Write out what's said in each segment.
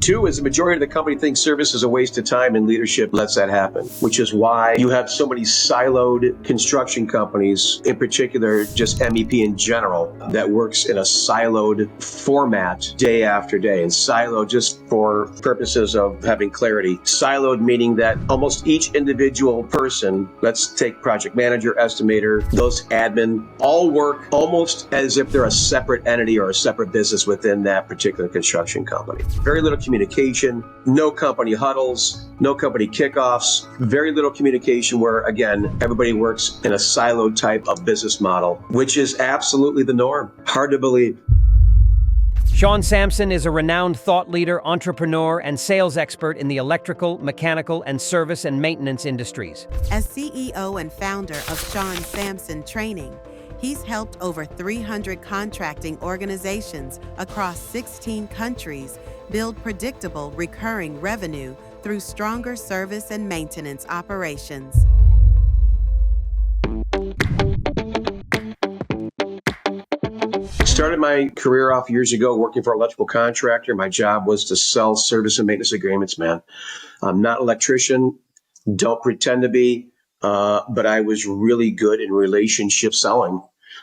Two is the majority of the company thinks service is a waste of time, and leadership lets that happen, which is why you have so many siloed construction companies, in particular just MEP in general, that works in a siloed format day after day. And siloed, just for purposes of having clarity, siloed meaning that almost each individual person, let's take project manager, estimator, those admin, all work almost as if they're a separate entity or a separate business within that particular construction company. Very little communication, no company huddles, no company kickoffs, very little communication where, again, everybody works in a siloed type of business model, which is absolutely the norm. Hard to believe. Sean Samson is a renowned thought leader, entrepreneur, and sales expert in the electrical, mechanical, and service and maintenance industries. As CEO and founder of Sean Samson Training, he's helped over 300 contracting organizations across 16 countries build predictable, recurring revenue through stronger service and maintenance operations. Started my career off years ago working for an electrical contractor. My job was to sell service and maintenance agreements, man. I'm not an electrician, don't pretend to be, but I was really good in relationship selling.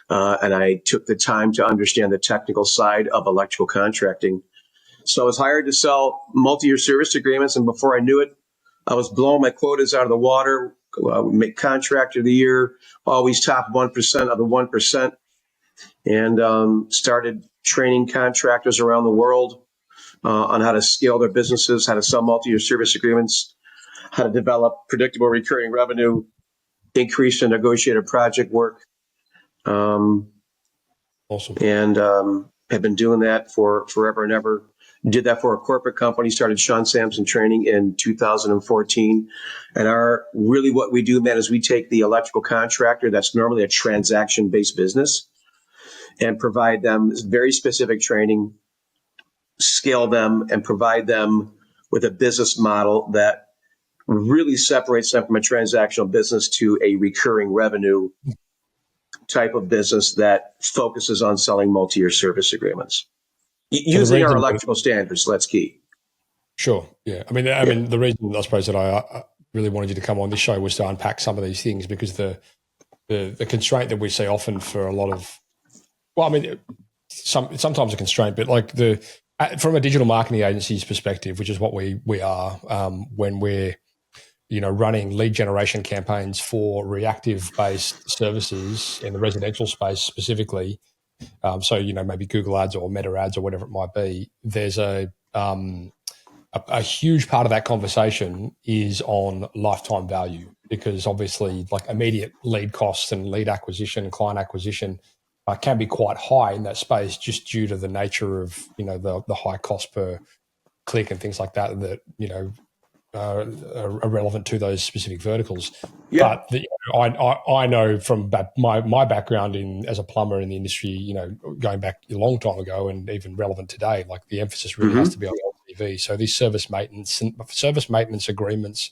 And I took the time to understand the technical side of electrical contracting. So I was hired to sell multi-year service agreements, and before I knew it, I was blowing my quotas out of the water. Make contractor of the year, always top 1% of the 1%, and started training contractors around the world on how to scale their businesses, how to sell multi-year service agreements, how to develop predictable recurring revenue, increase and negotiated project work. Awesome. And have been doing that for forever and ever. Did that for a corporate company, started Sean Samson Training in 2014. And really what we do, man, is we take the electrical contractor that's normally a transaction-based business and provide them very specific training, scale them, and provide them with a business model that really separates them from a transactional business to a recurring revenue type of business that focuses on selling multi-year service agreements. Using our electrical standards, that's key. Sure. Yeah. I mean, the reason I suppose that I really wanted you to come on this show was to unpack some of these things, because the constraint that we see often for a lot of, well, I mean, sometimes a constraint, but like from a digital marketing agency's perspective, which is what we are, when we're, running lead generation campaigns for reactive based services in the residential space specifically. So, maybe Google ads or Meta ads or whatever it might be, there's a huge part of that conversation is on lifetime value, because obviously like immediate lead costs and lead acquisition, client acquisition can be quite high in that space just due to the nature of, the high cost per click and things like that are relevant to those specific verticals. Yeah. But I know from my background as a plumber in the industry, going back a long time ago and even relevant today, like the emphasis really has to be on LTV. So these service maintenance agreements,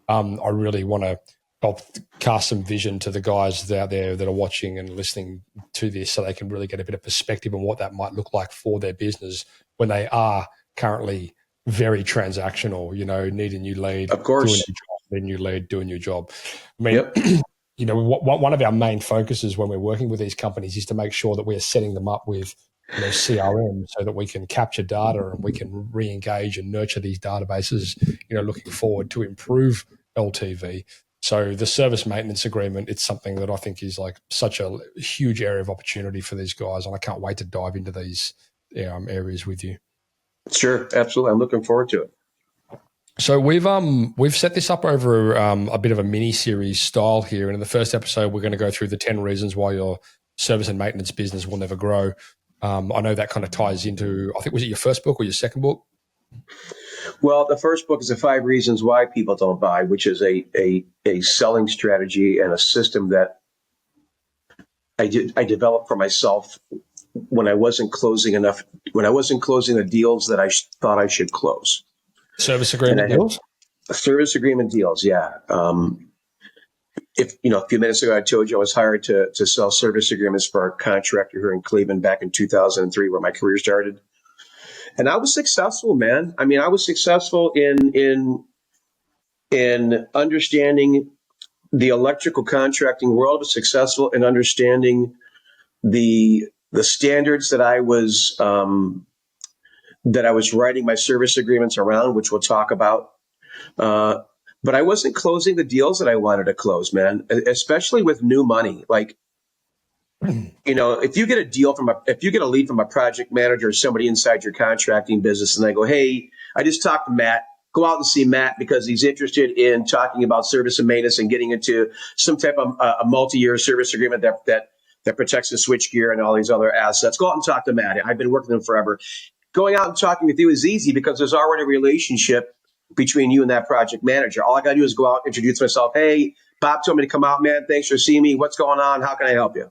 I really want to help cast some vision to the guys out there that are watching and listening to this, so they can really get a bit of perspective on what that might look like for their business when they are currently very transactional, need a new lead, of course, do a new job, need a new lead, do a new job. I mean, one of our main focuses when we're working with these companies is to make sure that we are setting them up with CRM so that we can capture data and we can re-engage and nurture these databases, looking forward to improve LTV. So the service maintenance agreement, it's something that I think is like such a huge area of opportunity for these guys, and I can't wait to dive into these areas with you. Sure, absolutely. I'm looking forward to it. So we've set this up over a bit of a mini series style here, and in the first episode, we're going to go through the 10 reasons why your service and maintenance business will never grow. I know that kind of ties into, I think, was it your first book or your second book? Well, the first book is the 5 Reasons Why People Don't Buy, which is a selling strategy and a system that I developed for myself when I wasn't closing the deals that I thought I should close. Service agreement deals? Service agreement deals, yeah. A few minutes ago, I told you I was hired to sell service agreements for a contractor here in Cleveland back in 2003, where my career started. And I was successful, man. I mean, I was successful in understanding the electrical contracting world. I was successful in understanding the standards that I was writing my service agreements around, which we'll talk about. But I wasn't closing the deals that I wanted to close, man, especially with new money. Like, if you get if you get a lead from a project manager or somebody inside your contracting business and they go, hey, I just talked to Matt, go out and see Matt because he's interested in talking about service and maintenance and getting into some type of a multi-year service agreement that protects the switchgear and all these other assets. Go out and talk to Matt. I've been working with him forever. Going out and talking with you is easy because there's already a relationship between you and that project manager. All I got to do is go out, introduce myself. Hey, Bob told me to come out, man. Thanks for seeing me. What's going on? How can I help you?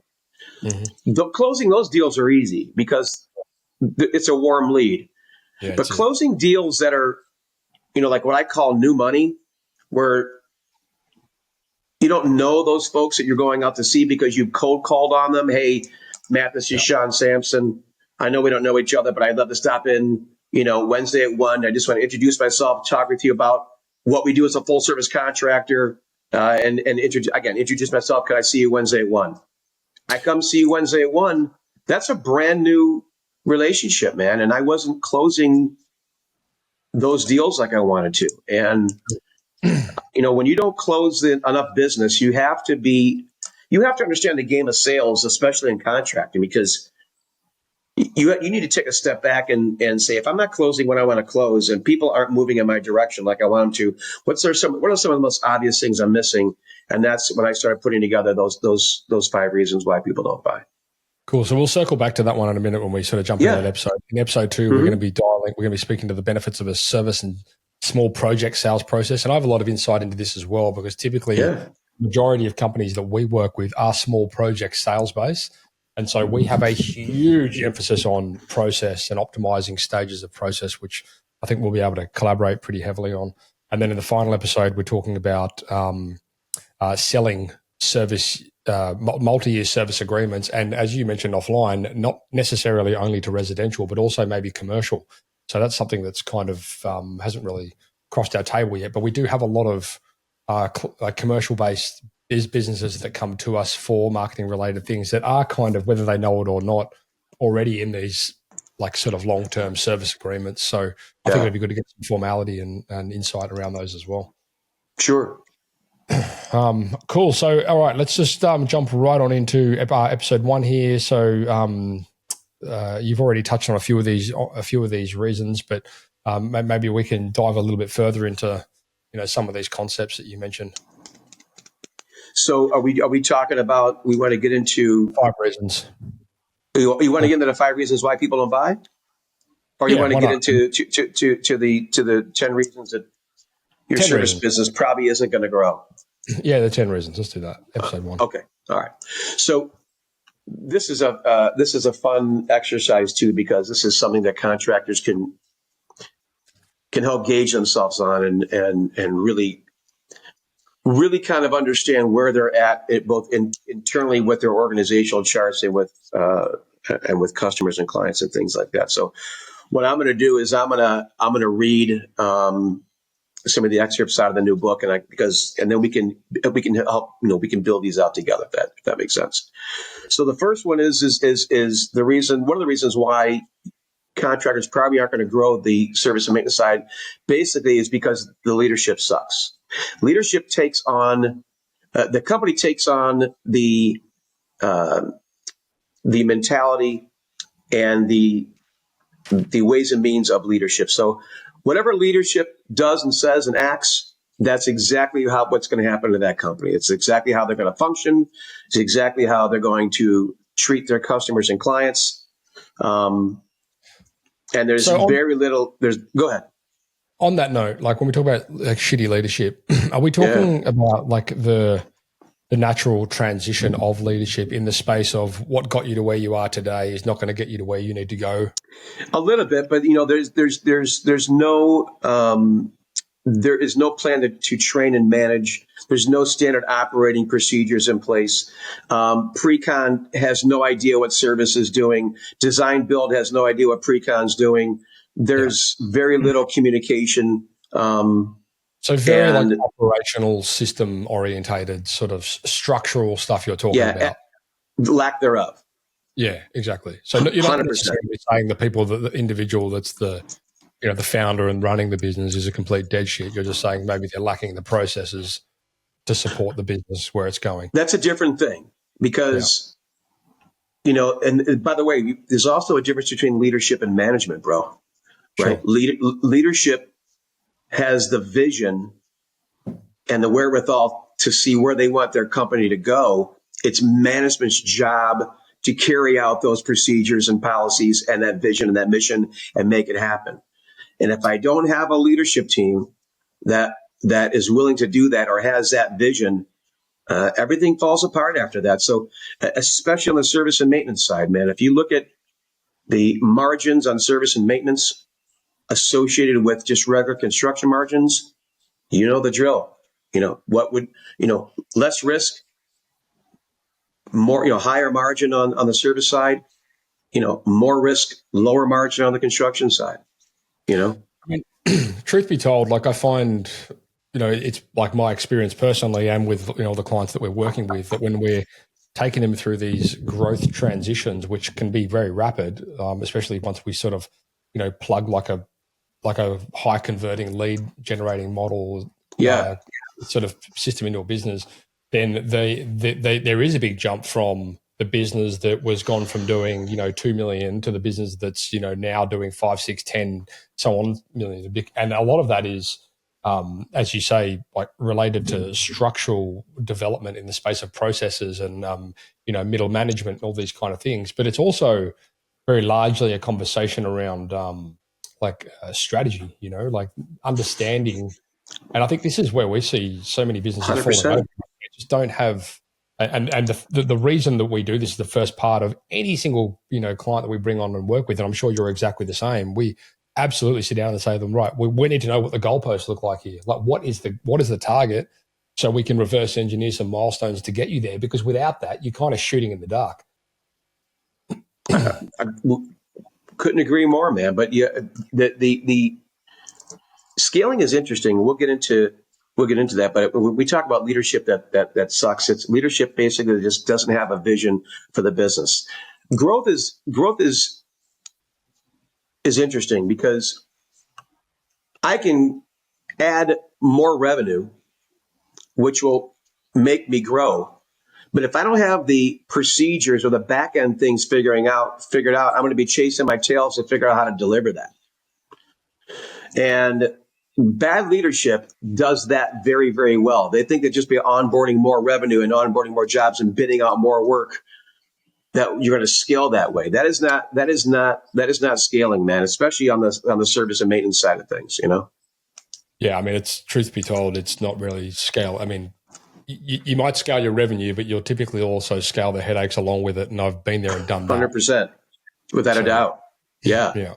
Mm-hmm. Closing those deals are easy because it's a warm lead. Yeah, but closing deals that are, like what I call new money, where you don't know those folks that you're going out to see because you've cold called on them. Hey, Matt, this is Sean Samson. I know we don't know each other, but I'd love to stop in, Wednesday at 1. I just want to introduce myself, talk with you about what we do as a full service contractor, and introduce myself. Can I see you Wednesday at 1? I come see you Wednesday at 1. That's a brand new relationship, man. And I wasn't closing those deals like I wanted to. And, when you don't close enough business, you have to understand the game of sales, especially in contracting, because you need to take a step back and say, if I'm not closing when I want to close and people aren't moving in my direction like I want them to, what are some of the most obvious things I'm missing? And that's when I started putting together those 5 reasons why people don't buy. Cool. So we'll circle back to that one in a minute when we sort of jump into that episode. In episode 2, we're going to be speaking to the benefits of a service and small project sales process. And I have a lot of insight into this as well, because typically the majority of companies that we work with are small project sales based. And so we have a huge emphasis on process and optimizing stages of process, which I think we'll be able to collaborate pretty heavily on. And then in the final episode, we're talking about selling service, multi-year service agreements. And as you mentioned offline, not necessarily only to residential, but also maybe commercial. So that's something that's kind of hasn't really crossed our table yet. But we do have a lot of commercial-based businesses that come to us for marketing-related things that are kind of, whether they know it or not, already in these sort of long-term service agreements. So I think it'd be good to get some formality and insight around those as well. Sure. Cool. So, all right, let's just jump right on into episode 1 here. So you've already touched on a few of these reasons, but maybe we can dive a little bit further into some of these concepts that you mentioned. So are we talking about, we want to get into 5 reasons? You want to get into the 5 reasons why people don't buy? Or you want to get into the 10 reasons that your service business probably isn't going to grow? Yeah, the 10 reasons. Let's do that. Episode 1. Okay. All right. So this is a fun exercise too, because this is something that contractors can help gauge themselves on and really kind of understand where they're at, both internally with their organizational charts and with customers and clients and things like that. So what I'm going to do is I'm going to read some of the excerpts out of the new book, and then we can help, we can build these out together, if that makes sense. So the first one is the reason, one of the reasons why contractors probably aren't going to grow the service and maintenance side, basically, is because the leadership sucks. Leadership takes on the company takes on the mentality and the ways and means of leadership. So whatever leadership does and says and acts, that's exactly what's going to happen to that company. It's exactly how they're going to function. It's exactly how they're going to treat their customers and clients. And there's very little. Go ahead. On that note, when we talk about shitty leadership, are we talking about the natural transition of leadership in the space of what got you to where you are today is not going to get you to where you need to go? A little bit, but there's no there is no plan to train and manage. There's no standard operating procedures in place. Pre-con has no idea what service is doing. Design build has no idea what pre-con's doing. there's very little communication. So very like operational, system orientated, sort of structural stuff you're talking about. Lack thereof. Yeah, exactly. So you're not 100%. Necessarily saying the individual that's the founder and running the business is a complete dead shit. You're just saying maybe they're lacking the processes to support the business where it's going. That's a different thing because, and by the way, there's also a difference between leadership and management, bro. Right? Sure. Leadership has the vision and the wherewithal to see where they want their company to go. It's management's job to carry out those procedures and policies and that vision and that mission and make it happen. And if I don't have a leadership team that is willing to do that or has that vision, everything falls apart after that. So especially on the service and maintenance side, man, if you look at the margins on service and maintenance associated with just regular construction margins, you know the drill. Less risk, more, higher margin on the service side, more risk, lower margin on the construction side, I mean, truth be told, like I find, it's like my experience personally and with, the clients that we're working with, that when we're taking them through these growth transitions, which can be very rapid, especially once we sort of, plug like a high converting lead generating model, sort of system into a business, then there is a big jump from the business that was gone from doing 2 million to the business that's now doing 5, 6, 10, so on million. And a lot of that is, as you say, like related to structural development in the space of processes and middle management and all these kind of things. But it's also very largely a conversation around strategy, like understanding. And I think this is where we see so many businesses falling over. They just don't have, and the reason that we do this is the first part of any single client that we bring on and work with, and I'm sure you're exactly the same. We absolutely sit down and say to them, right, we need to know what the goalposts look like here. Like what is the target, so we can reverse engineer some milestones to get you there. Because without that, you're kind of shooting in the dark. I couldn't agree more, man. But yeah, the scaling is interesting. We'll get into that. But when we talk about leadership that sucks, it's leadership basically just doesn't have a vision for the business. Growth is interesting because I can add more revenue, which will make me grow. But if I don't have the procedures or the back end things figured out, I'm going to be chasing my tails to figure out how to deliver that. And bad leadership does that very, very well. They think that just by onboarding more revenue and onboarding more jobs and bidding out more work, that you're going to scale that way. That is not scaling, man. Especially on the service and maintenance side of things, Yeah, I mean, it's truth be told, it's not really scale. I mean, you might scale your revenue, but you'll typically also scale the headaches along with it. And I've been there and done that. 100%, without a doubt. Yeah.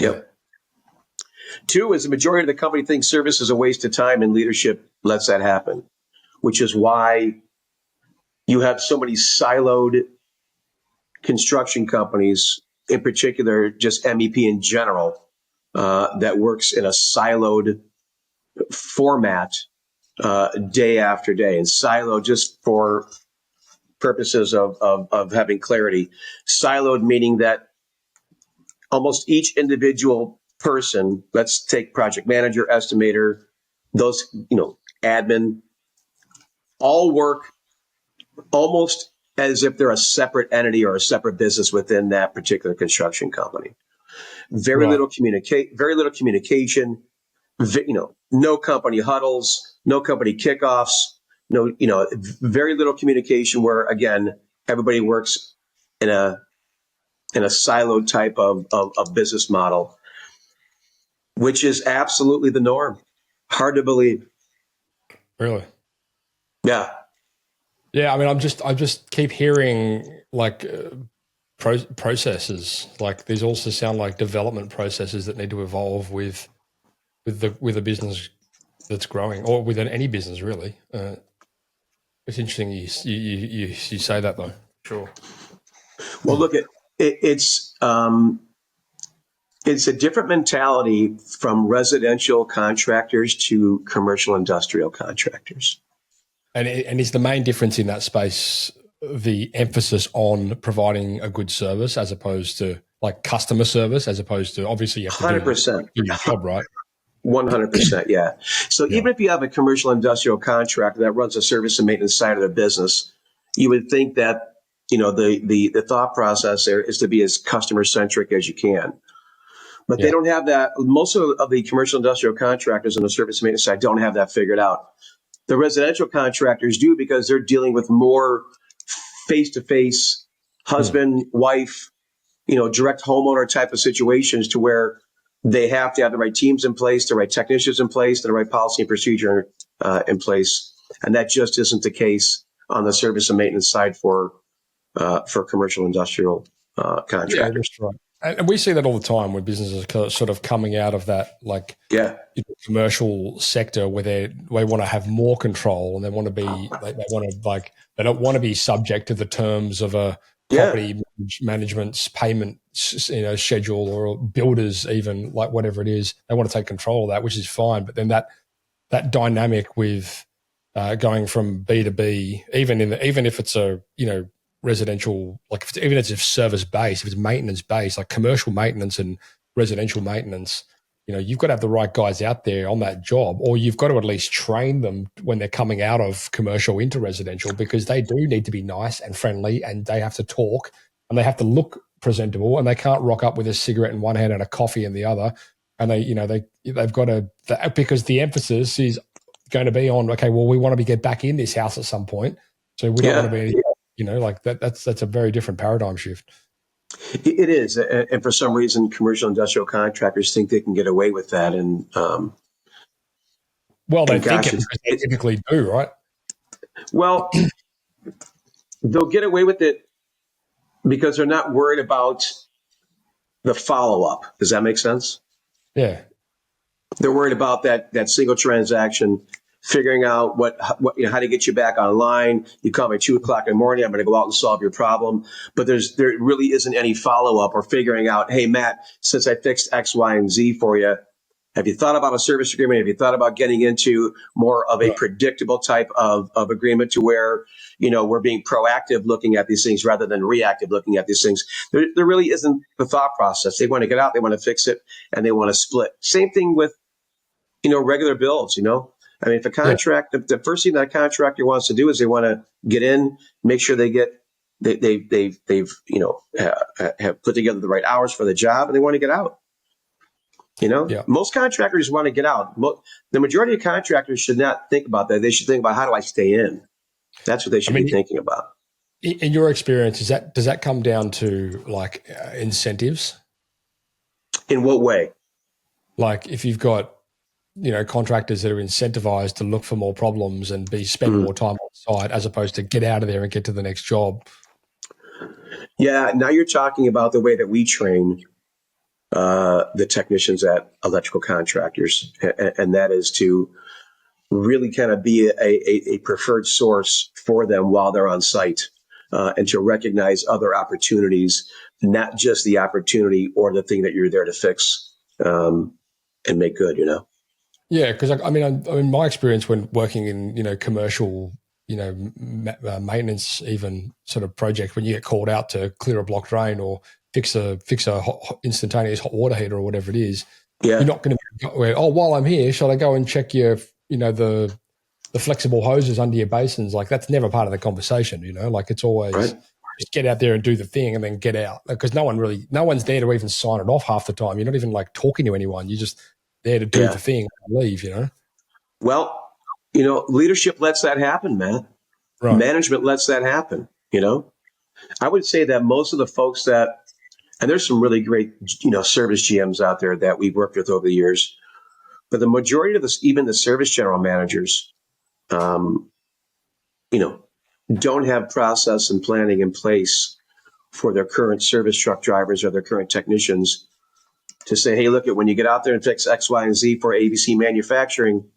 Yep. 2 is the majority of the company thinks service is a waste of time, and leadership lets that happen, which is why you have so many siloed construction companies, in particular, just MEP in general, that works in a siloed format day after day. And silo, just for purposes of having clarity, siloed meaning that almost each individual person, let's take project manager, estimator, those, admin, all work almost as if they're a separate entity or a separate business within that particular construction company. Very little communication, no company huddles, no company kickoffs, very little communication, where again, everybody works in a siloed type of business model, which is absolutely the norm. Hard to believe. Really? Yeah. Yeah. I mean, I just keep hearing like processes. Like these also sound like development processes that need to evolve with a business that's growing, or within any business really. It's interesting you say that though. Sure. Well, look, it's It's a different mentality from residential contractors to commercial industrial contractors. And is the main difference in that space the emphasis on providing a good service as opposed to like customer service, as opposed to obviously you have to 100%. do your job, right? 100%, yeah. So Yeah. even if you have a commercial industrial contractor that runs a service and maintenance side of their business, you would think that, the thought process there is to be as customer centric as you can. But they don't have that. Most of the commercial industrial contractors on the service and maintenance side don't have that figured out. The residential contractors do, because they're dealing with more face-to-face husband, wife, direct homeowner type of situations, to where they have to have the right teams in place, the right technicians in place, the right policy and procedure in place. And that just isn't the case on the service and maintenance side for commercial industrial contractors. Yeah, that's right. And we see that all the time when businesses are sort of coming out of that, like, commercial sector where they want to have more control, and they want to be, they don't want to be subject to the terms of a property management's payment, schedule, or builders, even, like, whatever it is. They want to take control of that, which is fine. But then that dynamic with going from B to B, even if it's a residential, like even if it's service based, if it's maintenance based, like commercial maintenance and residential maintenance, you've got to have the right guys out there on that job, or you've got to at least train them when they're coming out of commercial into residential, because they do need to be nice and friendly, and they have to talk, and they have to look presentable, and they can't rock up with a cigarette in one hand and a coffee in the other. And they've got to, because the emphasis is going to be on, okay, well, we want to get back in this house at some point, so we don't want to be, like that. That's a very different paradigm shift. It is, and for some reason, commercial industrial contractors think they can get away with that, and they think it, because they typically do, right? Well, they'll get away with it because they're not worried about the follow-up. Does that make sense? Yeah. They're worried about that single transaction, figuring out how to get you back online. You call me at 2:00 in the morning. I'm going to go out and solve your problem. But there really isn't any follow-up or figuring out, hey, Matt, since I fixed X, Y, and Z for you, have you thought about a service agreement? Have you thought about getting into more of a predictable type of agreement, to where, we're being proactive looking at these things rather than reactive looking at these things? There really isn't the thought process. They want to get out, they want to fix it, and they want to split. Same thing with, regular bills, I mean, if the first thing that a contractor wants to do is they want to get in, make sure they've have put together the right hours for the job, and they want to get out. Most contractors want to get out. The majority of contractors should not think about that. They should think about, how do I stay in? That's what they should be thinking about. In your experience, does that come down to like incentives? In what way? Like if you've got contractors that are incentivized to look for more problems and spend more time on site, as opposed to get out of there and get to the next job. Yeah, now you're talking about the way that we train the technicians at electrical contractors, and that is to really kind of be a preferred source for them while they're on site, and to recognize other opportunities, not just the opportunity or the thing that you're there to fix and make good, Yeah, because I mean, my experience when working in commercial, maintenance, even sort of project, when you get called out to clear a blocked drain or fix a instantaneous hot water heater or whatever it is, you're not going to go, while I'm here, shall I go and check your the flexible hoses under your basins? Like, that's never part of the conversation. Like, it's always just get out there and do the thing and then get out, because no one's there to even sign it off half the time. You're not even like talking to anyone. You're just there to do the thing and leave, Well, leadership lets that happen, man. Right. Management lets that happen, I would say that most of the folks and there's some really great, service GMs out there that we've worked with over the years, but the majority of this, even the service general managers, don't have process and planning in place for their current service truck drivers or their current technicians to say, hey, look, when you get out there and fix X, Y, and Z for ABC Manufacturing,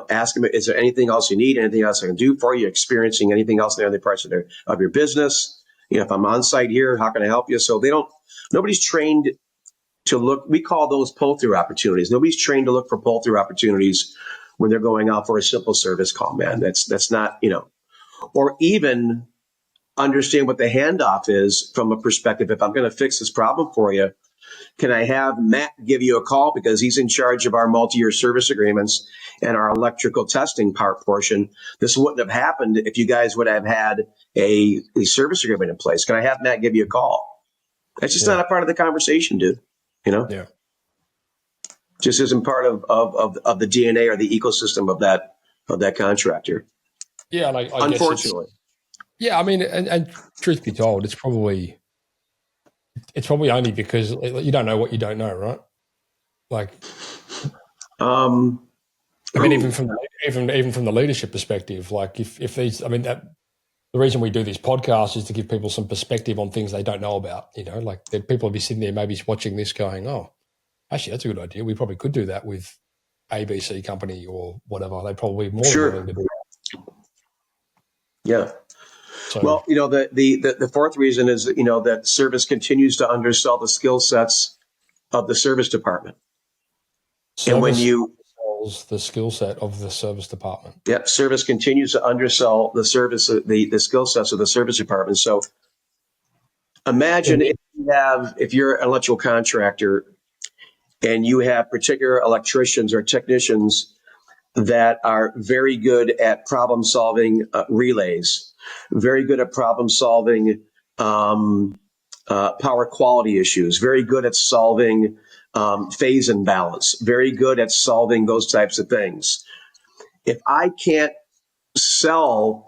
ask them, is there anything else you need? Anything else I can do for you? Experiencing anything else in the other parts of your business? If I'm on site here, how can I help you? So nobody's trained to look. We call those pull-through opportunities. Nobody's trained to look for pull-through opportunities when they're going out for a simple service call, man. That's not, or even understand what the handoff is from a perspective. If I'm going to fix this problem for you, can I have Matt give you a call because he's in charge of our multi-year service agreements and our electrical testing part portion? This wouldn't have happened if you guys would have had a service agreement in place. Can I have Matt give you a call? That's just not a part of the conversation, dude. Yeah. Just isn't part of the DNA or the ecosystem of that contractor. Yeah, and I unfortunately. I mean, and truth be told, it's probably only because you don't know what you don't know, right? Like, I mean, even from the leadership perspective, like if these, I mean, the reason we do these podcasts is to give people some perspective on things they don't know about. Like people will be sitting there maybe watching this, going, "Oh, actually, that's a good idea. We probably could do that with ABC company or whatever." They probably more than willing to do that. Yeah. So, well, the fourth reason is that service continues to undersell the skill sets of the service department. And when you sells the skill set of the service department. Yeah, service continues to undersell the skill sets of the service department. So imagine if you're an electrical contractor and you have particular electricians or technicians that are very good at problem solving relays, very good at problem solving power quality issues, very good at solving phase imbalance, very good at solving those types of things. If I can't sell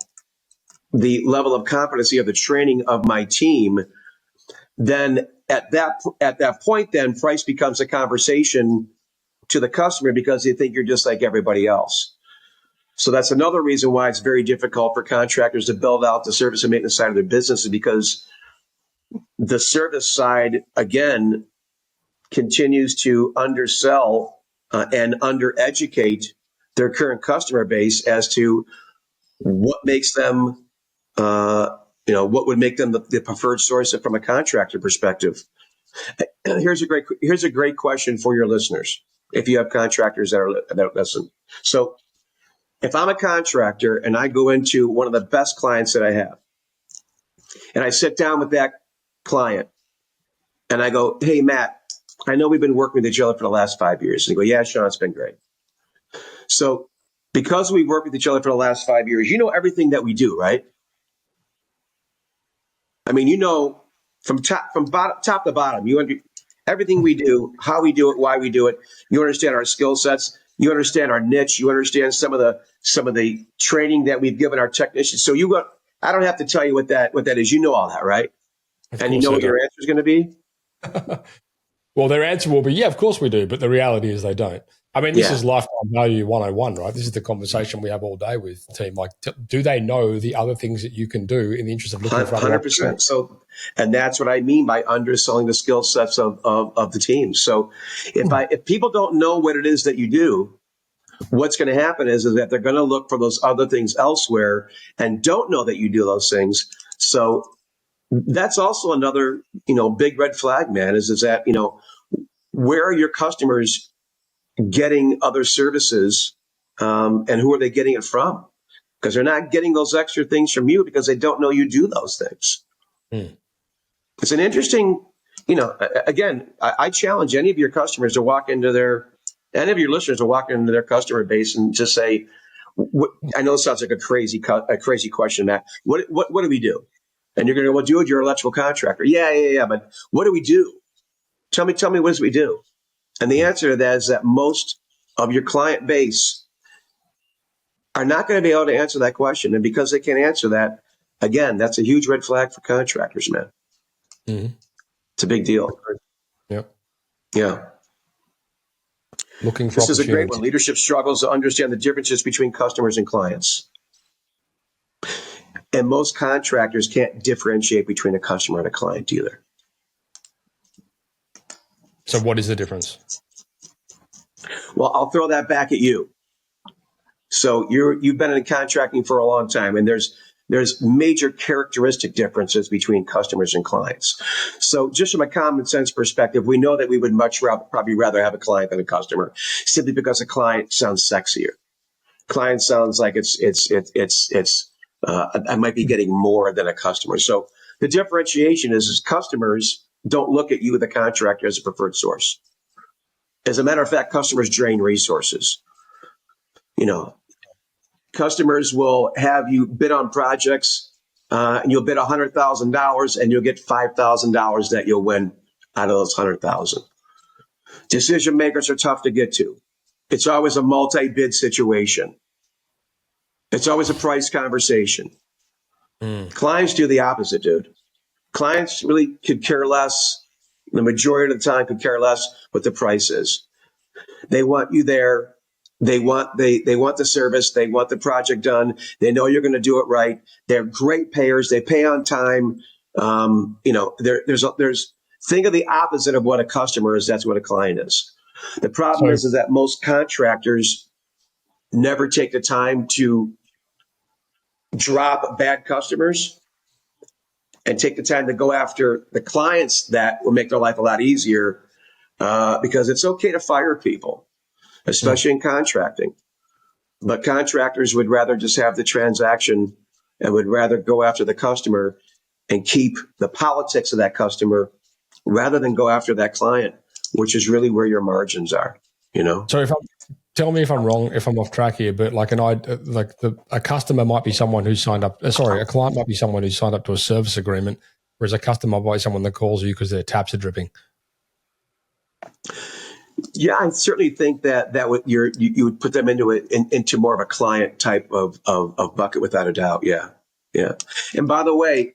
the level of competency of the training of my team, then at that point, then price becomes a conversation to the customer because they think you're just like everybody else. So that's another reason why it's very difficult for contractors to build out the service and maintenance side of their business, is because the service side, again, continues to undersell and undereducate their current customer base as to what makes them, what would make them the preferred source from a contractor perspective. Here's a great question for your listeners, if you have contractors that listen. So if I'm a contractor and I go into one of the best clients that I have, and I sit down with that client and I go, "Hey, Matt, I know we've been working with each other for the last 5 years." And they go, "Yeah, Sean, it's been great." So because we've worked with each other for the last 5 years, you know everything that we do, right? I mean, from top to bottom, everything we do, how we do it, why we do it. You understand our skill sets. You understand our niche. You understand some of the training that we've given our technicians. So I don't have to tell you what that is. You know all that, right? And you know what your answer is going to be? Well, their answer will be, yeah, of course we do. But the reality is they don't. I mean, this is lifetime value 101, right? This is the conversation we have all day with the team. Like, do they know the other things that you can do in the interest of looking for 100%. So, and that's what I mean by underselling the skill sets of the team. So if people don't know what it is that you do, what's going to happen is that they're going to look for those other things elsewhere and don't know that you do those things. So that's also another, big red flag, man, is that, where are your customers getting other services, and who are they getting it from? Because they're not getting those extra things from you because they don't know you do those things. It's an interesting, again, I challenge any of your customers to walk into any of your listeners to walk into their customer base and just say, I know it sounds like a crazy question, Matt. What do we do? And you're going to go, well, dude, you're an electrical contractor. Yeah. But what do we do? Tell me what do we do? And the answer to that is that most of your client base are not going to be able to answer that question. And because they can't answer that, again, that's a huge red flag for contractors, man. Mm-hmm. It's a big deal. Yep. Yeah. Looking for This is a great one. Leadership struggles to understand the differences between customers and clients. And most contractors can't differentiate between a customer and a client either. So what is the difference? Well, I'll throw that back at you. So you've been in contracting for a long time, and there's there's major characteristic differences between customers and clients. So just from a common sense perspective, we know that we would probably rather have a client than a customer, simply because a client sounds sexier. Client sounds like I might be getting more than a customer. So the differentiation is customers don't look at you, the contractor, as a preferred source. As a matter of fact, customers drain resources. Customers will have you bid on projects, and you'll bid $100,000, and you'll get $5,000 that you'll win out of those 100,000. Decision makers are tough to get to. It's always a multi-bid situation. It's always a price conversation. Clients do the opposite, dude. Clients really could care less. The majority of the time could care less what the price is. They want you there. They want the service. They want the project done. They know you're going to do it right. They're great payers. They pay on time. There's think of the opposite of what a customer is. That's what a client is. The problem is that most contractors never take the time to drop bad customers and take the time to go after the clients that will make their life a lot easier, because it's okay to fire people, especially in contracting. But contractors would rather just have the transaction and would rather go after the customer and keep the politics of that customer rather than go after that client, which is really where your margins are, So tell me if I'm wrong, if I'm off track here, but a customer might be someone who's signed up. A client might be someone who's signed up to a service agreement, whereas a customer might be someone that calls you because their taps are dripping. Yeah, I certainly think that you would put them into more of a client type of bucket, without a doubt. Yeah. And by the way,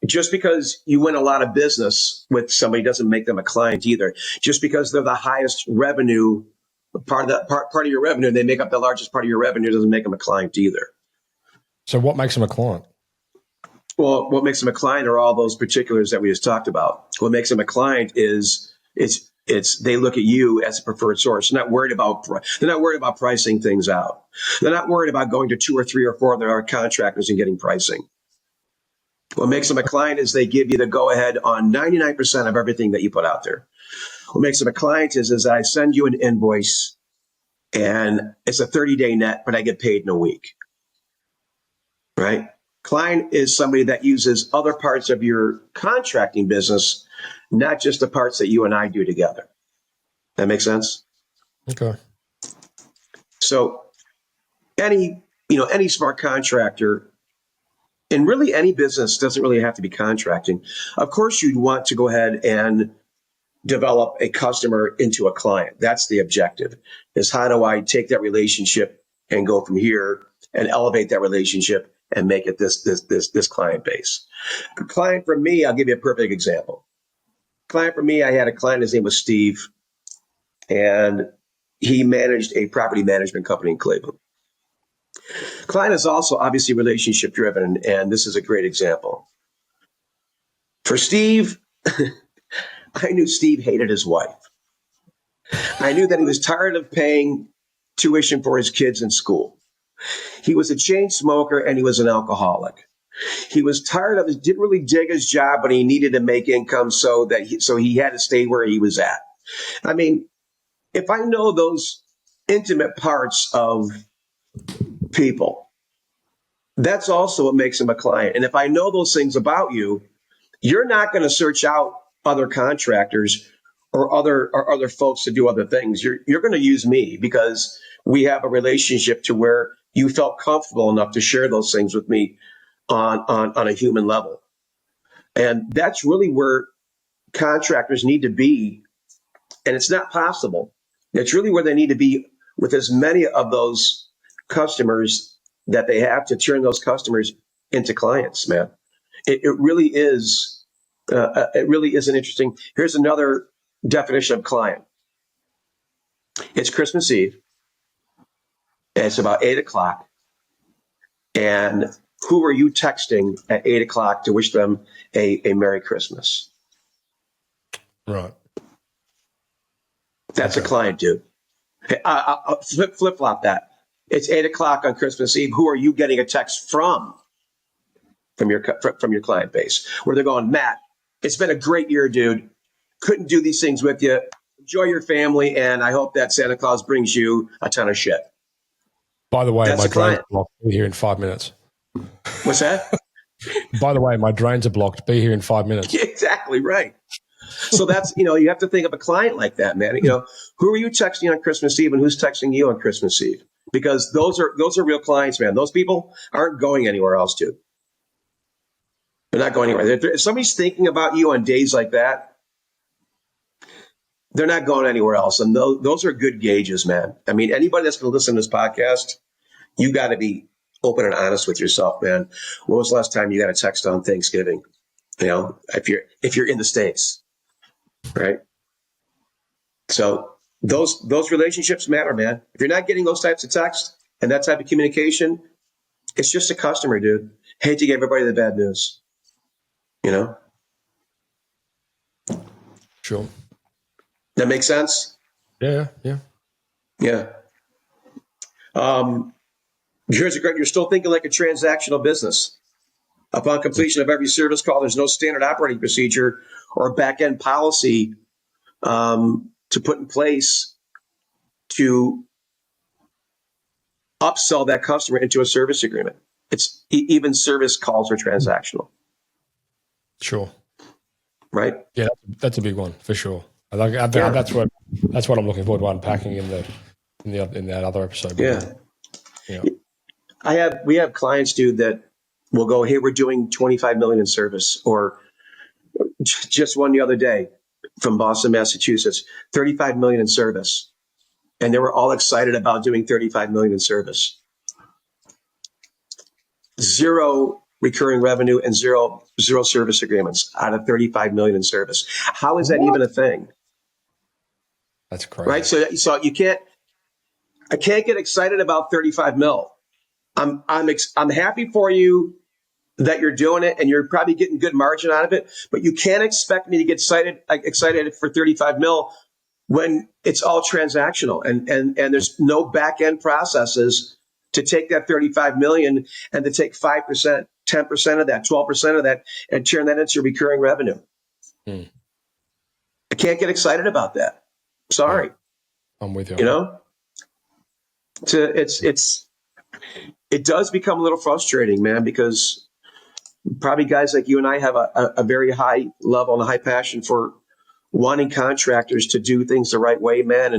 just because you win a lot of business with somebody doesn't make them a client either. Just because they're the highest revenue part of your revenue, and they make up the largest part of your revenue, doesn't make them a client either. So what makes them a client? Well, what makes them a client are all those particulars that we just talked about. What makes them a client is they look at you as a preferred source. They're not worried about pricing things out. They're not worried about going to 2 or 3 or 4 other contractors and getting pricing. What makes them a client is they give you the go-ahead on 99% of everything that you put out there. What makes them a client is I send you an invoice, and it's a 30-day net, but I get paid in a week, right? Client is somebody that uses other parts of your contracting business, not just the parts that you and I do together. That makes sense? Okay. So any smart contractor, and really any business, doesn't really have to be contracting. Of course, you'd want to go ahead and develop a customer into a client. That's the objective, is how do I take that relationship and go from here and elevate that relationship and make it this client base. A client for me, I'll give you a perfect example. Client for me, I had a client, his name was Steve, and he managed a property management company in Cleveland. Client is also obviously relationship driven, and this is a great example. For Steve, I knew Steve hated his wife. I knew that he was tired of paying tuition for his kids in school. He was a chain smoker, and he was an alcoholic. He was tired of didn't really dig his job, but he needed to make income, so he had to stay where he was at. I mean, if I know those intimate parts of people, that's also what makes him a client. And if I know those things about you, you're not going to search out other contractors or other folks to do other things. You're going to use me because we have a relationship to where you felt comfortable enough to share those things with me on a human level. And that's really where contractors need to be. And it's not possible. It's really where they need to be with as many of those customers that they have, to turn those customers into clients, man. It really is. It really is an interesting. Here's another definition of client. It's Christmas Eve. And it's about 8:00. And who are you texting at 8:00 to wish them a Merry Christmas? Right. That's a client, dude. Flip-flop that. It's 8:00 on Christmas Eve. Who are you getting a text from from your client base, where they're going, Matt, it's been a great year, dude. Couldn't do these things with you. Enjoy your family, and I hope that Santa Claus brings you a ton of shit. By the way, That's my a client. drains are blocked. Be here in 5 minutes. What's that? By the way, my drains are blocked. Be here in 5 minutes. Exactly right. So that's, you have to think of a client like that, man. Who are you texting on Christmas Eve and who's texting you on Christmas Eve? Because those are real clients, man. Those people aren't going anywhere else, dude. They're not going anywhere. If somebody's thinking about you on days like that, they're not going anywhere else. And those are good gauges, man. I mean, anybody that's going to listen to this podcast, you got to be open and honest with yourself, man. When was the last time you got a text on Thanksgiving? If you're in the States, right? So those relationships matter, man. If you're not getting those types of texts and that type of communication, it's just a customer, dude. Hate to give everybody the bad news. Sure. That makes sense? Yeah. Yeah. Here's a great, you're still thinking like a transactional business. Upon completion of every service call, there's no standard operating procedure or back-end policy to put in place to upsell that customer into a service agreement. It's even service calls are transactional. Sure. Right? Yeah, that's a big one for sure. That's what I'm looking forward to unpacking in that other episode. Yeah. Yeah. We have clients, dude, that will go, hey, we're doing 25 million in service, or just one the other day from Boston, Massachusetts, 35 million in service. And they were all excited about doing 35 million in service. Zero recurring revenue and zero service agreements out of 35 million in service. How is that even a thing? That's crazy. Right? So I can't get excited about 35 mil. I'm happy for you that you're doing it and you're probably getting good margin out of it, but you can't expect me to get excited for 35 mil when it's all transactional and there's no back end processes to take that 35 million and to take 5%, 10% of that, 12% of that and turn that into recurring revenue. I can't get excited about that. Sorry. Yeah, I'm with you. It does become a little frustrating, man, because probably guys like you and I have a very high level and a high passion for wanting contractors to do things the right way, man,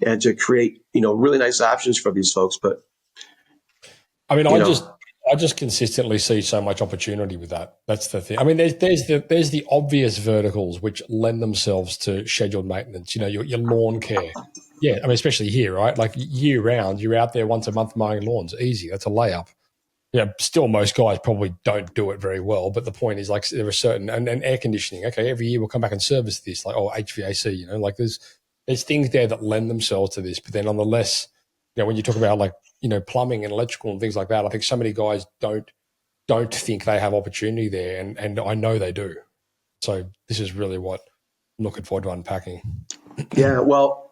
and to create, really nice options for these folks. But I mean, I just consistently see so much opportunity with that. That's the thing. I mean, there's the obvious verticals which lend themselves to scheduled maintenance. Your lawn care. Yeah, I mean, especially here, right? Like year round, you're out there once a month mowing lawns. Easy. That's a layup. Yeah, still most guys probably don't do it very well. But the point is, like, there are certain and air conditioning. Okay, every year we'll come back and service this, like HVAC. Like there's things there that lend themselves to this. But then on the less, when you talk about like plumbing and electrical and things like that, I think so many guys don't think they have opportunity there, and I know they do. So this is really what I'm looking forward to unpacking. Yeah, well,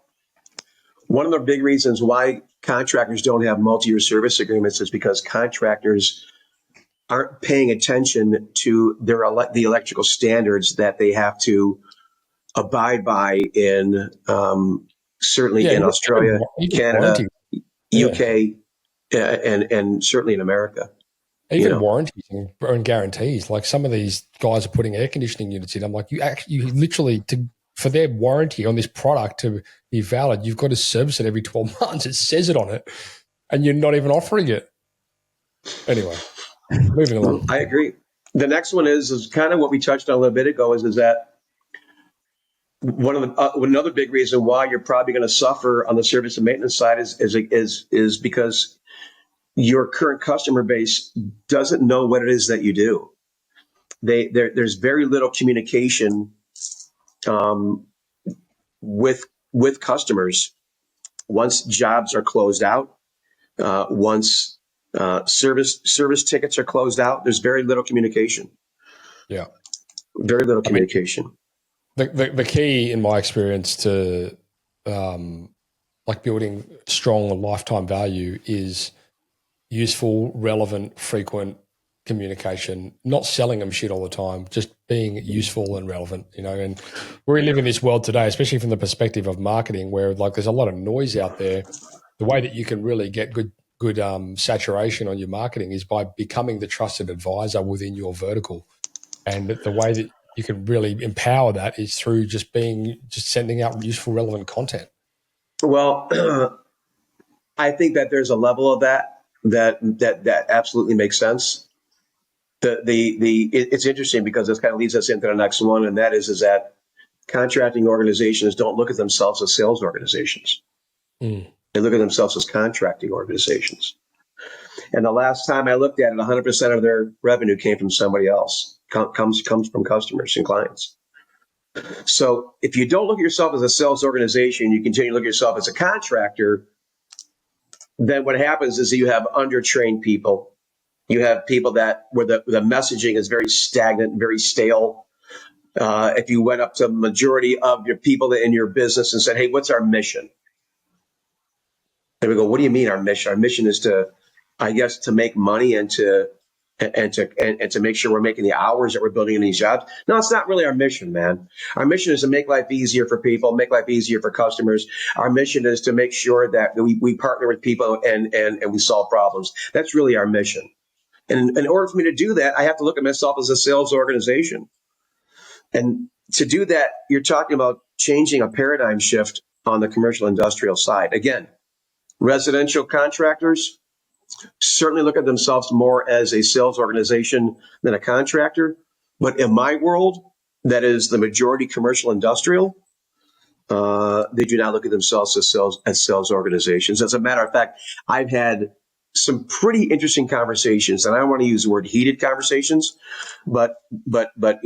one of the big reasons why contractors don't have multi-year service agreements is because contractors aren't paying attention to the electrical standards that they have to abide by in certainly in Australia, Canada, UK, and certainly in America. Even warranties and guarantees. Like some of these guys are putting air conditioning units in. I'm like, you literally for their warranty on this product to be valid, you've got to service it every 12 months. It says it on it, and you're not even offering it. Anyway, moving along. I agree. The next one is kind of what we touched on a little bit ago. Is that another big reason why you're probably going to suffer on the service and maintenance side is because your current customer base doesn't know what it is that you do. There's very little communication with customers once jobs are closed out, once service tickets are closed out. There's very little communication. Yeah, very little communication. The key, in my experience, to like building strong lifetime value is useful, relevant, frequent communication, not selling them shit all the time, just being useful and relevant, and we live in this world today, especially from the perspective of marketing, where like there's a lot of noise out there. The way that you can really get good saturation on your marketing is by becoming the trusted advisor within your vertical. And the way that you can really empower that is through just sending out useful, relevant content. Well, I think that there's a level of that absolutely makes sense. It's interesting because this kind of leads us into the next one, and that is that contracting organizations don't look at themselves as sales organizations. Mm. They look at themselves as contracting organizations. And the last time I looked at it, 100% of their revenue came from somebody else, comes from customers and clients. So if you don't look at yourself as a sales organization, you continue to look at yourself as a contractor, then what happens is that you have undertrained people. You have people where the messaging is very stagnant, very stale. If you went up to the majority of your people in your business and said, hey, what's our mission? They would go, what do you mean our mission? Our mission is to make money and to make sure we're making the hours that we're building in these jobs. No, it's not really our mission, man. Our mission is to make life easier for people, make life easier for customers. Our mission is to make sure that we partner with people and we solve problems. That's really our mission. And in order for me to do that, I have to look at myself as a sales organization. And to do that, you're talking about changing a paradigm shift on the commercial industrial side. Again, residential contractors certainly look at themselves more as a sales organization than a contractor. But in my world, that is the majority commercial industrial, they do not look at themselves as sales organizations. As a matter of fact, I've had some pretty interesting conversations, and I don't want to use the word heated conversations, but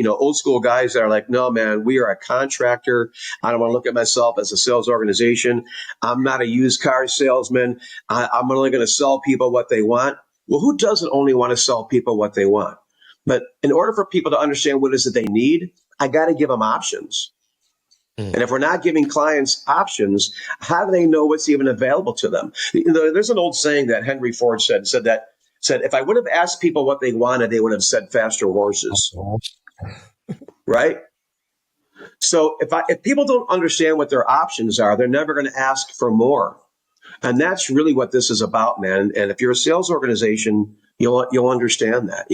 old school guys that are like, no, man, we are a contractor. I don't want to look at myself as a sales organization. I'm not a used car salesman. I'm only going to sell people what they want. Well, who doesn't only want to sell people what they want? But in order for people to understand what it is that they need, I got to give them options. And if we're not giving clients options, how do they know what's even available to them? There's an old saying that Henry Ford said if I would have asked people what they wanted, they would have said faster horses. Right? So if people don't understand what their options are, they're never going to ask for more. And that's really what this is about, man. And if you're a sales organization, you'll understand that,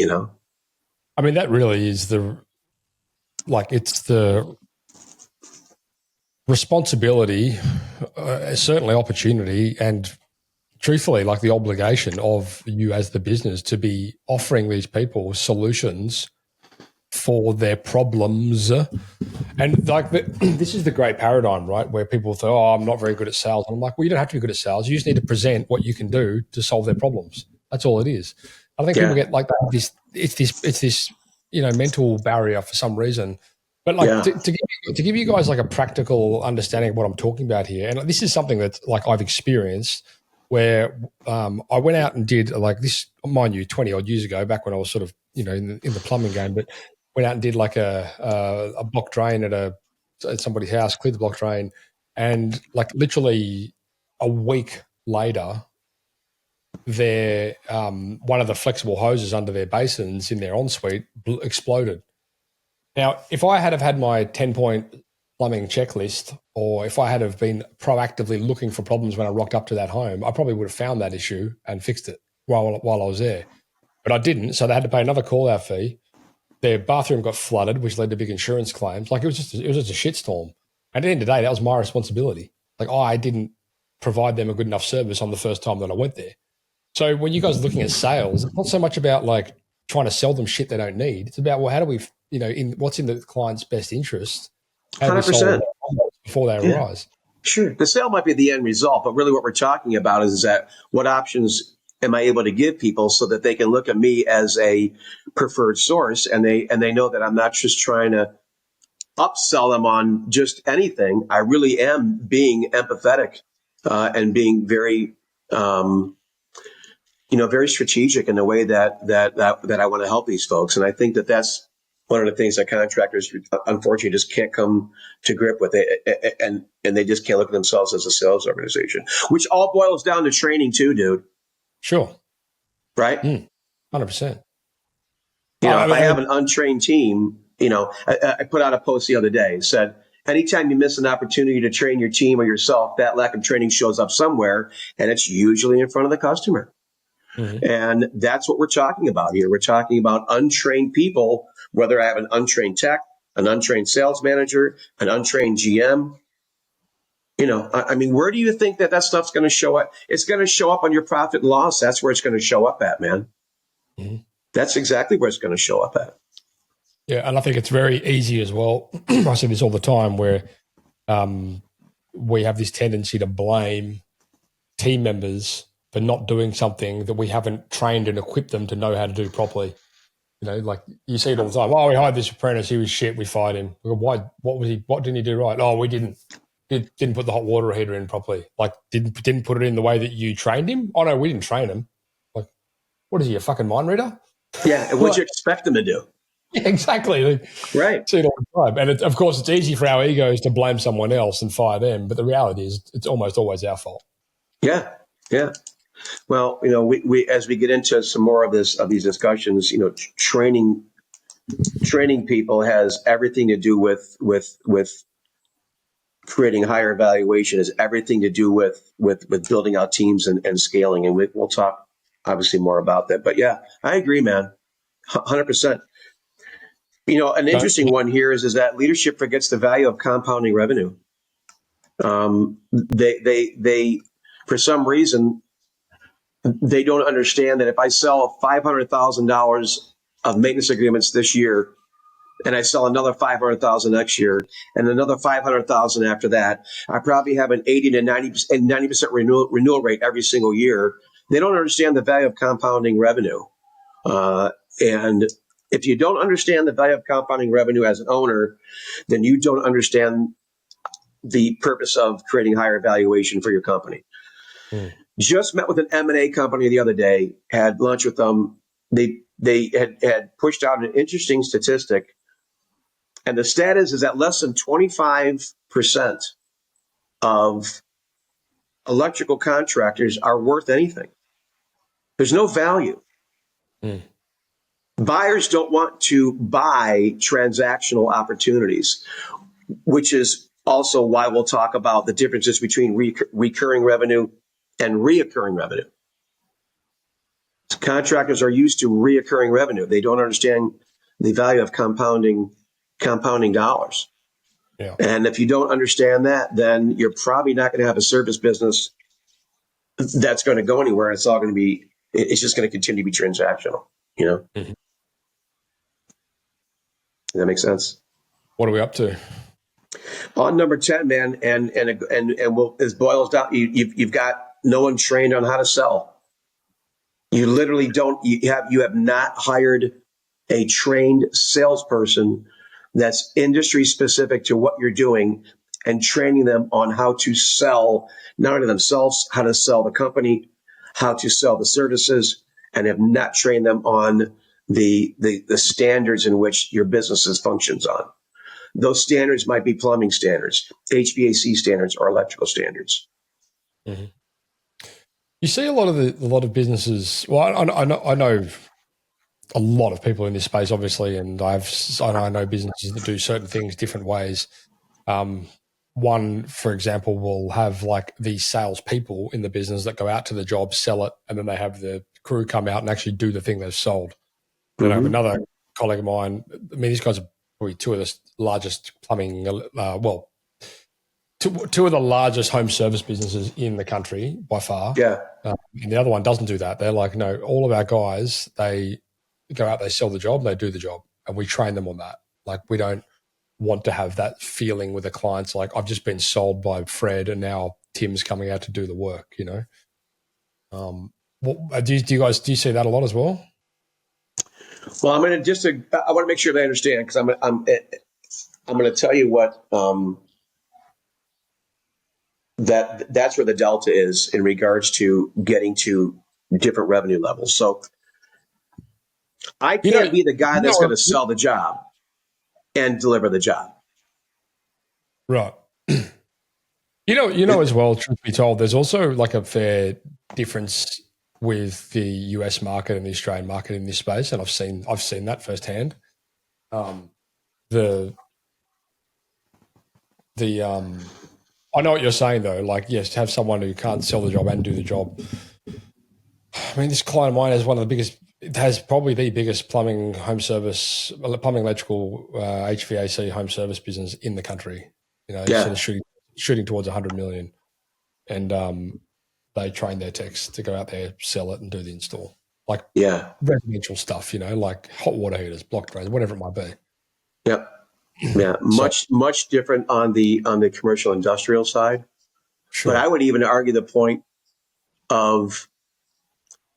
I mean, that really is it's the responsibility, certainly opportunity, and truthfully, like the obligation of you as the business to be offering these people solutions for their problems. And like this is the great paradigm, right? Where people think, oh, I'm not very good at sales. And I'm like, well, you don't have to be good at sales. You just need to present what you can do to solve their problems. That's all it is. I think people get like it's this mental barrier for some reason. But like to give you guys like a practical understanding of what I'm talking about here, and this is something that like I've experienced where I went out and did like this, mind you, 20 odd years ago, back when I was sort of in the plumbing game, but went out and did like a block drain at somebody's house, cleared the block drain, and like literally a week later, their one of the flexible hoses under their basins in their ensuite exploded. Now, if I had have had my 10-point plumbing checklist, or if I had have been proactively looking for problems when I rocked up to that home, I probably would have found that issue and fixed it while I was there. But I didn't, so they had to pay another call-out fee. Their bathroom got flooded, which led to big insurance claims. Like it was just a shitstorm. And at the end of the day, that was my responsibility. Like I didn't provide them a good enough service on the first time that I went there. So when you guys are looking at sales, it's not so much about like trying to sell them shit they don't need. It's about, well, how do we, what's in the client's best interest? 100%. Before they arise. Sure. The sale might be the end result, but really what we're talking about is that what options am I able to give people so that they can look at me as a preferred source, and they know that I'm not just trying to upsell them on just anything. I really am being empathetic and being very very strategic in the way that I want to help these folks. And I think that that's one of the things that contractors, unfortunately, just can't come to grip with it. And they just can't look at themselves as a sales organization, which all boils down to training too, dude. Sure. Right? 100%. You know, if I have an untrained team, you know, I put out a post the other day, said, anytime you miss an opportunity to train your team or yourself, that lack of training shows up somewhere, and it's usually in front of the customer. And that's what we're talking about here. We're talking about untrained people, whether I have an untrained tech, an untrained sales manager, an untrained GM. You know, I mean, where do you think that stuff's going to show up? It's going to show up on your profit and loss. That's where it's going to show up at, man. That's exactly where it's going to show up at. Yeah, and I think it's very easy as well. I say this all the time, where we have this tendency to blame team members for not doing something that we haven't trained and equipped them to know how to do properly. You know, like you see it all the time. Oh, we hired this apprentice. He was shit. We fired him. We go, why? What was he? What didn't he do right? Oh, we didn't put the hot water heater in properly. Like didn't put it in the way that you trained him. Oh no, we didn't train him. Like, what is he, a fucking mind reader? Yeah, and what'd you expect them to do? Yeah, exactly. Right. See it all the time. And of course, it's easy for our egos to blame someone else and fire them. But the reality is, it's almost always our fault. Yeah. Yeah. Well, you know, we as we get into some more of these discussions, you know, training people has everything to do with creating higher evaluation, has everything to do with building out teams and scaling. And we'll talk obviously more about that. But yeah, I agree, man. 100%. You know, an interesting one here is that leadership forgets the value of compounding revenue. They for some reason, they don't understand that if I sell $500,000 of maintenance agreements this year, and I sell another 500,000 next year, and another 500,000 after that, I probably have an 80 to 90% renewal rate every single year. They don't understand the value of compounding revenue, and if you don't understand the value of compounding revenue as an owner, then you don't understand the purpose of creating higher valuation for your company. Just met with an M&A company the other day, had lunch with them. They had pushed out an interesting statistic. And the stat is that less than 25% of electrical contractors are worth anything. There's no value. Buyers don't want to buy transactional opportunities, which is also why we'll talk about the differences between recurring revenue and reoccurring revenue. Contractors are used to reoccurring revenue. They don't understand the value of compounding dollars. Yeah. And if you don't understand that, then you're probably not going to have a service business that's going to go anywhere. It's just going to continue to be transactional, you know? Does that make sense? What are we up to? On number 10, man, and as boils down, you've got no one trained on how to sell. You literally don't. You have not hired a trained salesperson that's industry specific to what you're doing and training them on how to sell, not only themselves, how to sell the company, how to sell the services, and have not trained them on the standards in which your business functions on. Those standards might be plumbing standards, HVAC standards, or electrical standards. You see a lot of businesses. Well, I know a lot of people in this space, obviously, and I know businesses that do certain things different ways. One, for example, will have like these salespeople in the business that go out to the job, sell it, and then they have the crew come out and actually do the thing they've sold. And I have another colleague of mine. I mean, these guys are probably two of the largest plumbing, two of the largest home service businesses in the country by far. Yeah. And the other one doesn't do that. They're like, no, all of our guys, they go out, they sell the job, and they do the job, and we train them on that. Like, we don't want to have that feeling with the clients like, I've just been sold by Fred and now Tim's coming out to do the work, you know? Do you see that a lot as well? Well, I want to make sure they understand, because I'm going to tell you what that's where the delta is in regards to getting to different revenue levels. So I can't be the guy that's going to sell the job and deliver the job. Right. You know as well, truth be told, there's also like a fair difference with the US market and the Australian market in this space, and I've seen that firsthand. I know what you're saying though. Like, yes, to have someone who can't sell the job and do the job. I mean, this client of mine has one of the biggest. It has probably the biggest plumbing, electrical, HVAC home service business in the country. Sort of shooting towards 100 million, and they train their techs to go out there, sell it, and do the install. Like residential stuff, like hot water heaters, block drains, whatever it might be. Yep. Yeah, much different on the commercial industrial side. Sure. But I would even argue the point of,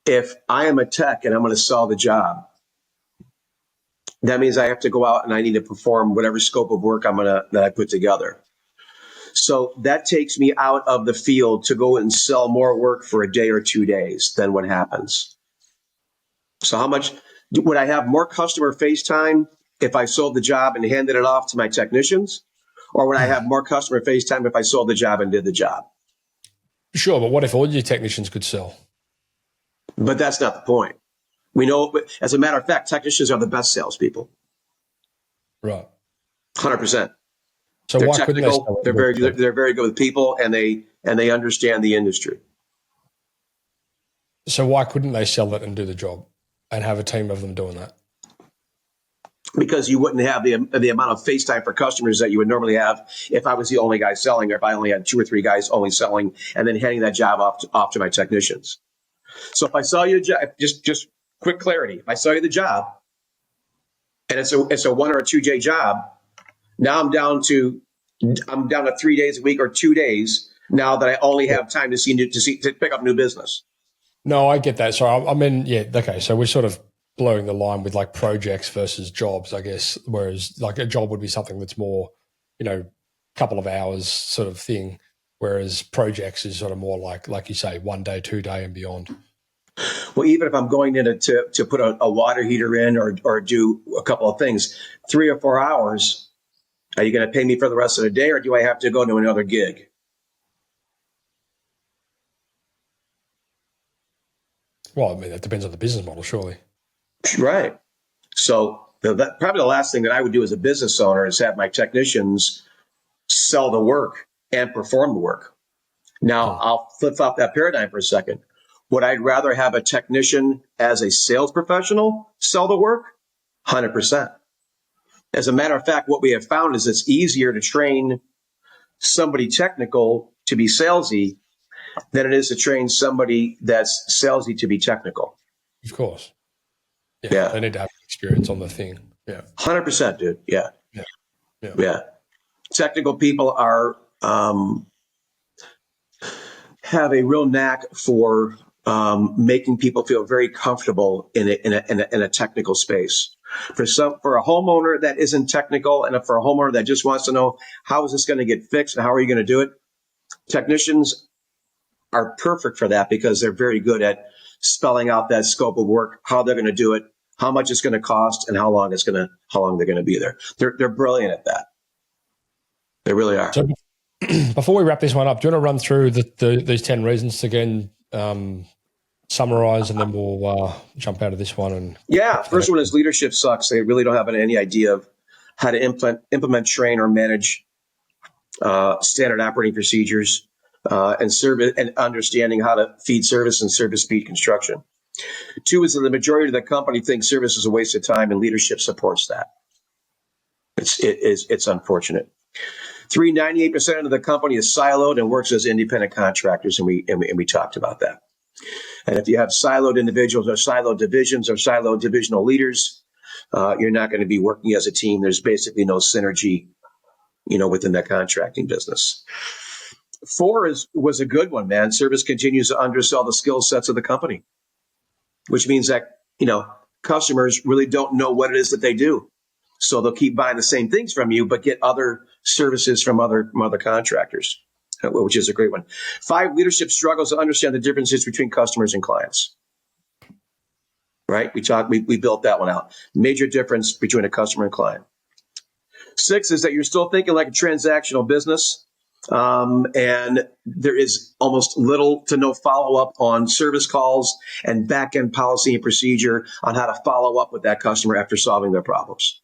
if I am a tech and I'm going to sell the job, that means I have to go out and I need to perform whatever scope of work that I put together. So that takes me out of the field to go and sell more work for a day or 2 days. Then what happens? So how much would I have more customer face time if I sold the job and handed it off to my technicians? Or would I have more customer face time if I sold the job and did the job? Sure, but what if all your technicians could sell? But that's not the point. We know, as a matter of fact, technicians are the best salespeople. Right. 100%. So they're why technical, couldn't they're very good with people, and they understand the industry. So why couldn't they sell it and do the job and have a team of them doing that? Because you wouldn't have the amount of face time for customers that you would normally have if I was the only guy selling, or if I only had 2 or 3 guys only selling, and then handing that job off to my technicians. So if I sell you a job, just quick clarity, if I sell you the job and it's a 1 or a 2 day job, now I'm down to 3 days a week or 2 days now that I only have time to pick up new business. No, I get that. So I mean, yeah, okay. So we're sort of blurring the line with like projects versus jobs, I guess. Whereas like a job would be something that's more, couple of hours sort of thing. Whereas projects is sort of more like you say, 1 day, 2 day and beyond. Well, even if I'm going in to put a water heater in or do a couple of things, 3 or 4 hours, are you going to pay me for the rest of the day, or do I have to go to another gig? Well, I mean, that depends on the business model, surely. Right. So probably the last thing that I would do as a business owner is have my technicians sell the work and perform the work. Now, I'll flip-flop that paradigm for a second. Would I rather have a technician as a sales professional sell the work? 100%. As a matter of fact, what we have found is it's easier to train somebody technical to be salesy than it is to train somebody that's salesy to be technical. Of course. Yeah. They need to have experience on the thing. Yeah. 100%, dude. Yeah. Yeah. Technical people are have a real knack for making people feel very comfortable in a technical space. For a homeowner that isn't technical, and for a homeowner that just wants to know how is this going to get fixed and how are you going to do it, technicians are perfect for that because they're very good at spelling out that scope of work, how they're going to do it, how much it's going to cost, and how long they're going to be there. They're brilliant at that. They really are. So before we wrap this one up, do you want to run through these 10 reasons again? Summarize, and then we'll jump out of this one. First one is leadership sucks. They really don't have any idea of how to implement, train, or manage standard operating procedures and service, and understanding how to feed service and service speed construction. 2 is that the majority of the company thinks service is a waste of time, and leadership supports that. It's unfortunate. 3, 98% of the company is siloed and works as independent contractors, and we talked about that. And if you have siloed individuals or siloed divisions or siloed divisional leaders, you're not going to be working as a team. There's basically no synergy, within that contracting business. 4 was a good one, man. Service continues to undersell the skill sets of the company, which means that, customers really don't know what it is that they do. So they'll keep buying the same things from you, but get other services from other contractors, which is a great one. 5, leadership struggles to understand the differences between customers and clients. Right? We built that one out. Major difference between a customer and client. 6 is that you're still thinking like a transactional business. And there is almost little to no follow-up on service calls and back-end policy and procedure on how to follow up with that customer after solving their problems.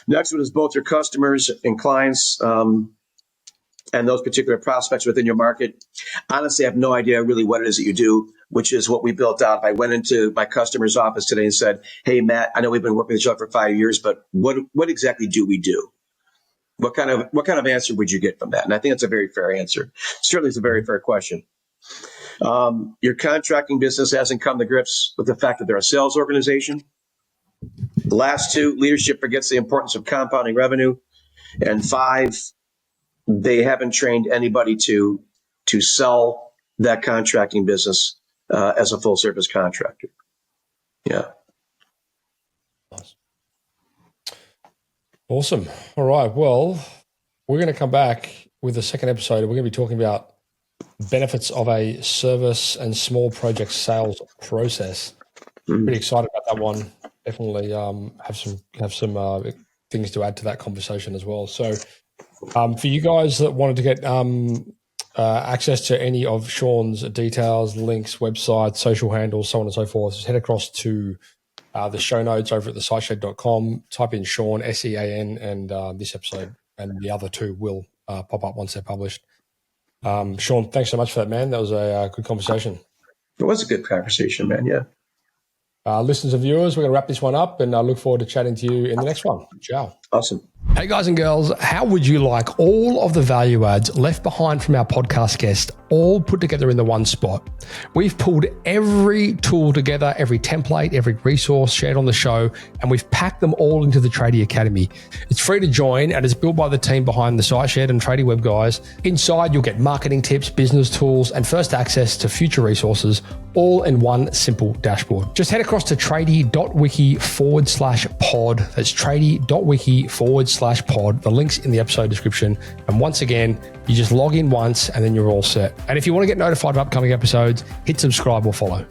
Next one is both your customers and clients and those particular prospects within your market. Honestly, I have no idea really what it is that you do, which is what we built out. I went into my customer's office today and said, hey, Matt, I know we've been working with each other for 5 years, but what exactly do we do? What kind of answer would you get from that? And I think it's a very fair answer. Certainly, it's a very fair question. Your contracting business hasn't come to grips with the fact that they're a sales organization. The last two, leadership forgets the importance of compounding revenue. And 5, they haven't trained anybody to sell that contracting business as a full service contractor. Yeah. Nice. Awesome. All right. Well, we're going to come back with the second episode. We're going to be talking about benefits of a service and small project sales process. Pretty excited about that one. Definitely have some things to add to that conversation as well. So for you guys that wanted to get access to any of Sean's details, links, websites, social handles, so on and so forth, just head across to the show notes over at thesiteshed.com, type in Sean, SEAN, and this episode and the other two will pop up once they're published. Sean, thanks so much for that, man. That was a good conversation. It was a good conversation, man. Yeah. Listeners and viewers, we're going to wrap this one up, and I look forward to chatting to you in the next one. Ciao. Awesome. Hey guys and girls, how would you like all of the value adds left behind from our podcast guest all put together in the one spot? We've pulled every tool together, every template, every resource shared on the show, and we've packed them all into the Tradie Academy. It's free to join and it's built by the team behind the Site Shed and Tradie Web guys. Inside, you'll get marketing tips, business tools, and first access to future resources, all in one simple dashboard. Just head across to tradie.wiki/pod. That's tradie.wiki/pod. The link's in the episode description. And once again, you just log in once and then you're all set. And if you want to get notified of upcoming episodes, hit subscribe or follow.